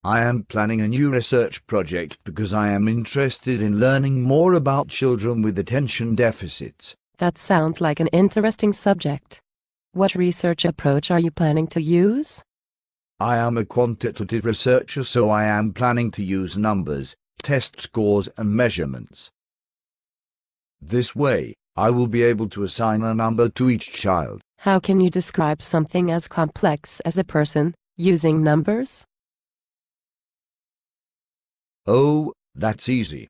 I am planning a new research project because I am interested in learning more about children with attention deficits. That sounds like an interesting subject. What research approach are you planning to use? I am a quantitative researcher, so I am planning to use numbers, test scores and measurements. This way, I will be able to assign a number to each child. How can you describe something as complex as a person, using numbers? Oh, that's easy.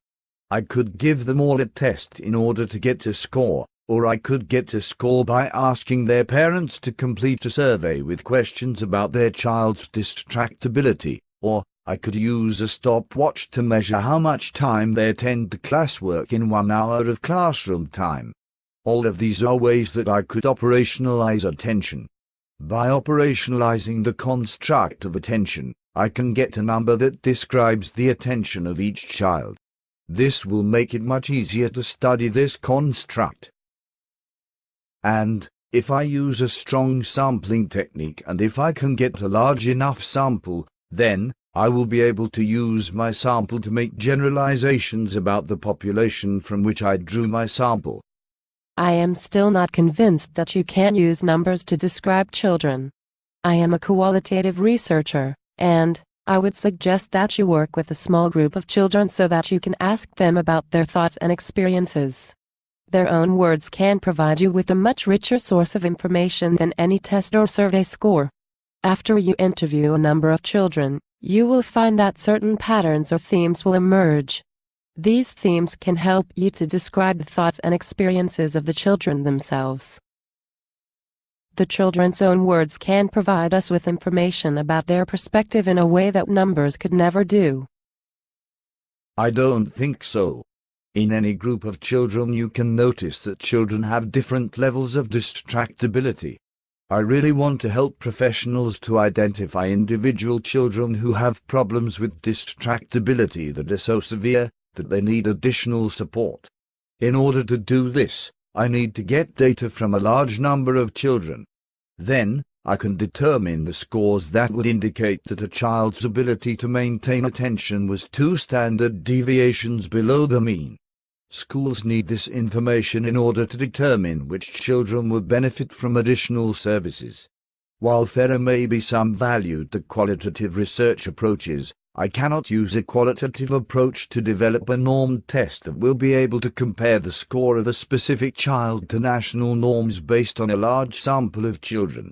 I could give them all a test in order to get a score, or I could get a score by asking their parents to complete a survey with questions about their child's distractibility, or I could use a stopwatch to measure how much time they attend to classwork in 1 hour of classroom time. All of these are ways that I could operationalize attention. By operationalizing the construct of attention, I can get a number that describes the attention of each child. This will make it much easier to study this construct. And, if I use a strong sampling technique and if I can get a large enough sample, then I will be able to use my sample to make generalizations about the population from which I drew my sample. I am still not convinced that you can use numbers to describe children. I am a qualitative researcher, and I would suggest that you work with a small group of children so that you can ask them about their thoughts and experiences. Their own words can provide you with a much richer source of information than any test or survey score. After you interview a number of children, you will find that certain patterns or themes will emerge. These themes can help you to describe the thoughts and experiences of the children themselves. The children's own words can provide us with information about their perspective in a way that numbers could never do. I don't think so. In any group of children you can notice that children have different levels of distractibility. I really want to help professionals to identify individual children who have problems with distractibility that are so severe that they need additional support. In order to do this, I need to get data from a large number of children. Then, I can determine the scores that would indicate that a child's ability to maintain attention was 2 standard deviations below the mean. Schools need this information in order to determine which children would benefit from additional services. While there may be some value to qualitative research approaches, I cannot use a qualitative approach to develop a norm test that will be able to compare the score of a specific child to national norms based on a large sample of children.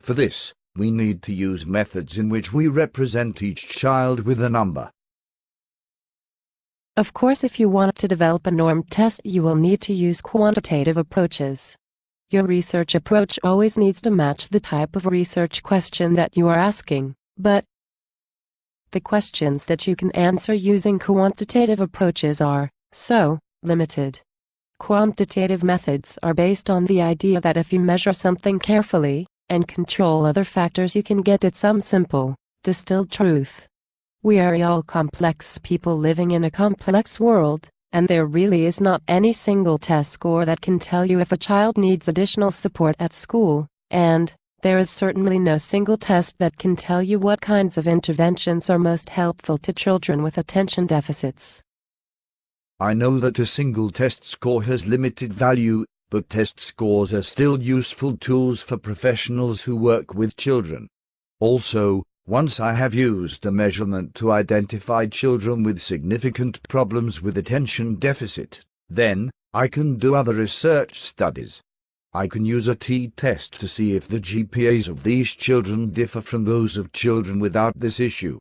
For this, we need to use methods in which we represent each child with a number. Of course, if you want to develop a norm test, you will need to use quantitative approaches. Your research approach always needs to match the type of research question that you are asking, but the questions that you can answer using quantitative approaches are so limited. Quantitative methods are based on the idea that if you measure something carefully and control other factors, you can get at some simple, distilled truth. We are all complex people living in a complex world, and there really is not any single test score that can tell you if a child needs additional support at school, and there is certainly no single test that can tell you what kinds of interventions are most helpful to children with attention deficits. I know that a single test score has limited value, but test scores are still useful tools for professionals who work with children. Also, once I have used a measurement to identify children with significant problems with attention deficit, then I can do other research studies. I can use a t-test to see if the GPAs of these children differ from those of children without this issue.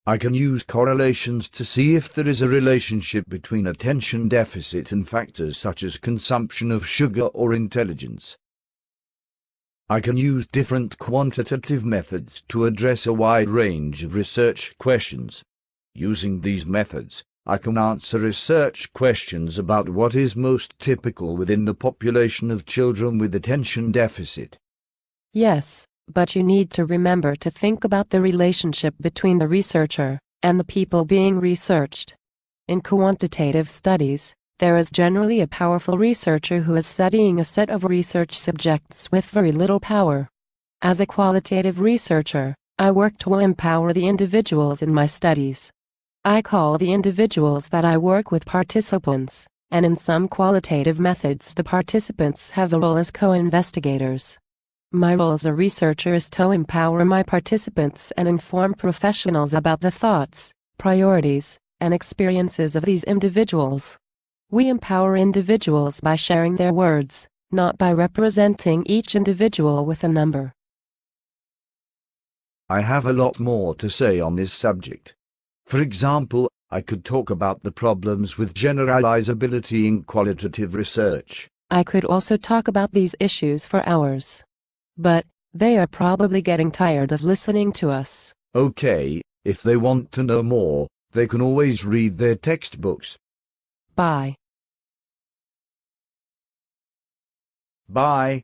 I can use correlations to see if there is a relationship between attention deficit and factors such as consumption of sugar or intelligence. I can use different quantitative methods to address a wide range of research questions. Using these methods, I can answer research questions about what is most typical within the population of children with attention deficit. Yes, but you need to remember to think about the relationship between the researcher and the people being researched. In quantitative studies, there is generally a powerful researcher who is studying a set of research subjects with very little power. As a qualitative researcher, I work to empower the individuals in my studies. I call the individuals that I work with participants, and in some qualitative methods the participants have a role as co-investigators. My role as a researcher is to empower my participants and inform professionals about the thoughts, priorities, and experiences of these individuals. We empower individuals by sharing their words, not by representing each individual with a number. I have a lot more to say on this subject. For example, I could talk about the problems with generalizability in qualitative research. I could also talk about these issues for hours. But they are probably getting tired of listening to us. Okay, if they want to know more, they can always read their textbooks. Bye. Bye.